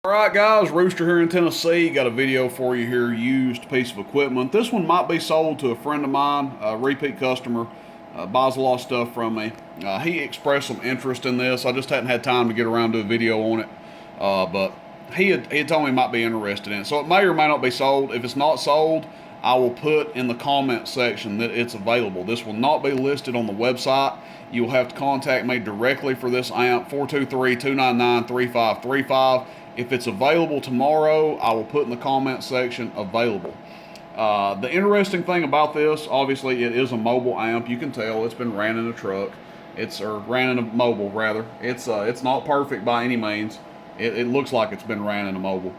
Alright guys, Rooster here in Tennessee. Got a video for you here, used piece of equipment. This one might be sold to a friend of mine, a repeat customer, buys a lot of stuff from me. He expressed some interest in this. I just hadn't had time to get around to a video on it. But he had told me he might be interested in it. So it may or may not be sold. If it's not sold, I will put in the comment section that it's available. This will not be listed on the website. You'll have to contact me directly for this amp, 423-299-3535. If it's available tomorrow, I will put in the comment section available. The interesting thing about this, obviously it is a mobile amp. You can tell it's been ran in a truck. Or ran in a mobile rather. It's not perfect by any means. It looks like it's been ran in a mobile.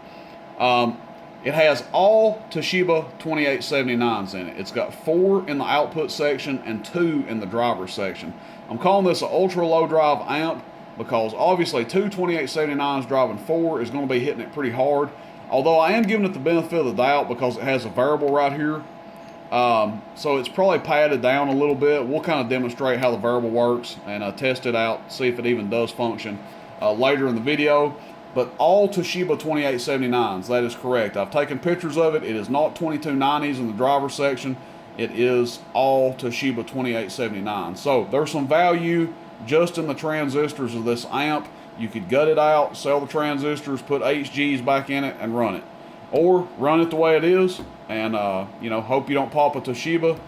It has all Toshiba 2879s in it. It's got 4 in the output section and 2 in the driver section. I'm calling this an ultra low drive amp because obviously 2 2879s driving 4 is going to be hitting it pretty hard. Although I am giving it the benefit of the doubt because it has a variable right here. So it's probably padded down a little bit. We'll kind of demonstrate how the variable works and test it out, see if it even does function later in the video. But all Toshiba 2879s, that is correct. I've taken pictures of it. It is not 2290s in the driver section. It is all Toshiba 2879s. So there's some value just in the transistors of this amp. You could gut it out, sell the transistors, put HGs back in it, and run it. Or run it the way it is, and hope you don't pop a Toshiba.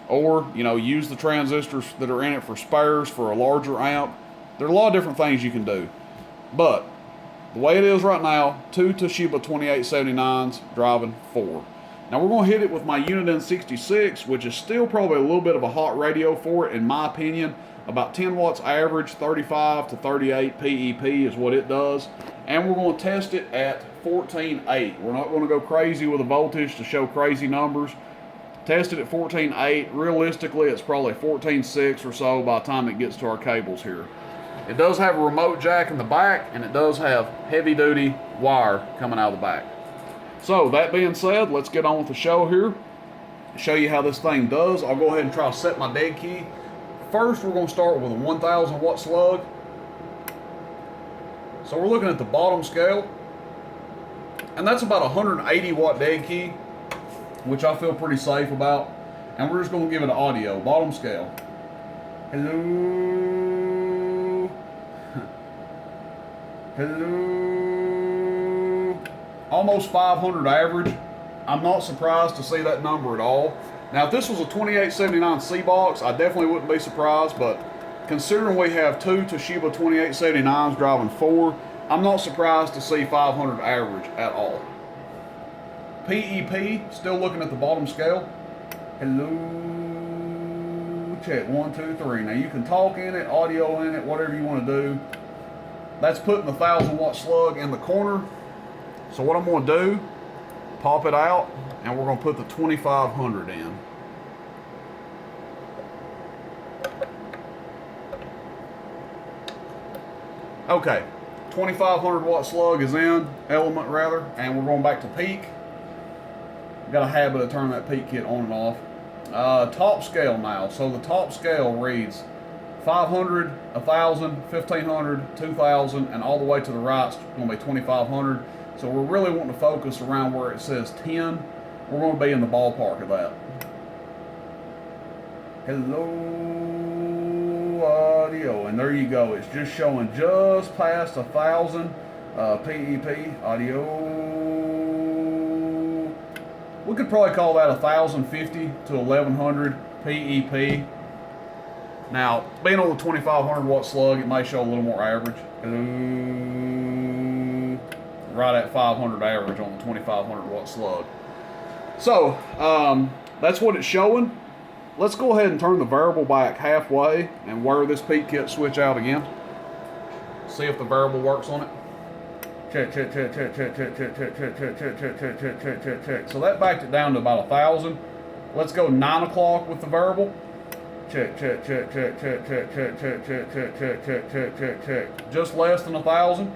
Or use the transistors that are in it for spares for a larger amp. There are a lot of different things you can do. But the way it is right now, 2 Toshiba 2879s driving 4. Now we're going to hit it with my Uniden 66, which is still probably a little bit of a hot radio for it, in my opinion. About 10 watts average, 35 to 38 PEP is what it does. And we're going to test it at 14.8. We're not going to go crazy with the voltage to show crazy numbers. Test it at 14.8. Realistically, it's probably 14.6 or so by the time it gets to our cables here. It does have a remote jack in the back, and it does have heavy-duty wire coming out of the back. So, that being said, let's get on with the show here. Show you how this thing does. I'll go ahead and try to set my dead key. First, we're going to start with a 1,000 watt slug. So we're looking at the bottom scale, and that's about a 180 watt dead key, which I feel pretty safe about. And we're just going to give it an audio, bottom scale. Hello. Hello. Almost 500 average. I'm not surprised to see that number at all. Now, if this was a 2879 C box, I definitely wouldn't be surprised, but considering we have 2 Toshiba 2879s driving 4, I'm not surprised to see 500 average at all. PEP, still looking at the bottom scale. Hello. Check 1, 2, 3. Now you can talk in it, audio in it, whatever you want to do. That's putting the 1,000 watt slug in the corner. So what I'm going to do, pop it out, and we're going to put the 2500 in. Okay, 2500 watt slug is in, element rather, and we're going back to peak. Got a habit of turning that peak kit on and off. Top scale now. So the top scale reads 500, 1,000, 1,500, 2,000, and all the way to the right is going to be 2,500. So we're really wanting to focus around where it says 10. We're going to be in the ballpark of that. Hello, audio. And there you go. It's just showing just past 1,000 PEP audio. We could probably call that 1,050 to 1,100 PEP. Now, being on the 2,500 watt slug, it may show a little more average. Hello. Right at 500 average on the 2,500 watt slug. So, that's what it's showing. Let's go ahead and turn the variable back halfway and wear this peak kit switch out again. See if the variable works on it. Check, check, check, check, check, check, check, check, check, check, check, check, check, check, check, check, check. So that backed it down to about 1,000. Let's go 9 o'clock with the variable. Check, check, check, check, check, check, check, check, check, check, check, check, check, check, check. Just less than 1,000.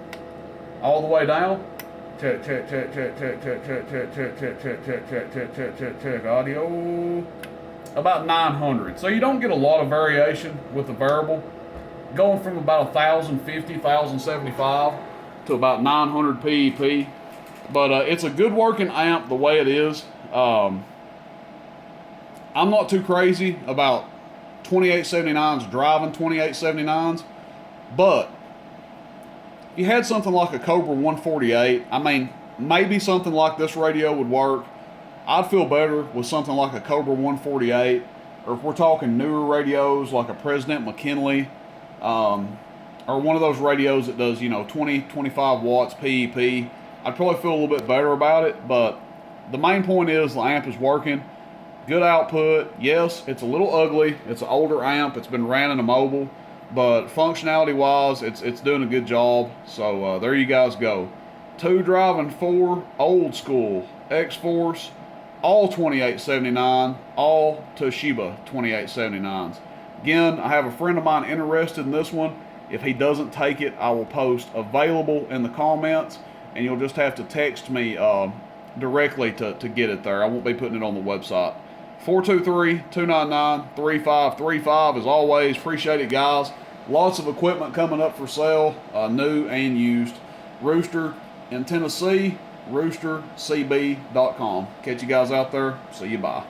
All the way down. Check, check, check, check, check, check, check, check, check, check, check, check, check, check, check, check, check. Audio. About 900. So you don't get a lot of variation with the variable. Going from about 1,050, 1,075 to about 900 PEP. But it's a good working amp the way it is. I'm not too crazy about 2879s, driving 2879s, but if you had something like a Cobra 148, I mean, maybe something like this radio would work. I'd feel better with something like a Cobra 148, or if we're talking newer radios like a President McKinley, or one of those radios that does, 20, 25 watts PEP, I'd probably feel a little bit better about it. But the main point is the amp is working. Good output. Yes, it's a little ugly. It's an older amp. It's been ran in a mobile. But functionality-wise, it's doing a good job. So there you guys go. 2 driving 4 old school X-Force, all 2879, all Toshiba 2879s. Again, I have a friend of mine interested in this one. If he doesn't take it, I will post available in the comments, and you'll just have to text me directly to get it there. I won't be putting it on the website. 423-299-3535. As always, appreciate it, guys. Lots of equipment coming up for sale, new and used. Rooster in Tennessee, roostercb.com. Catch you guys out there. See you, bye.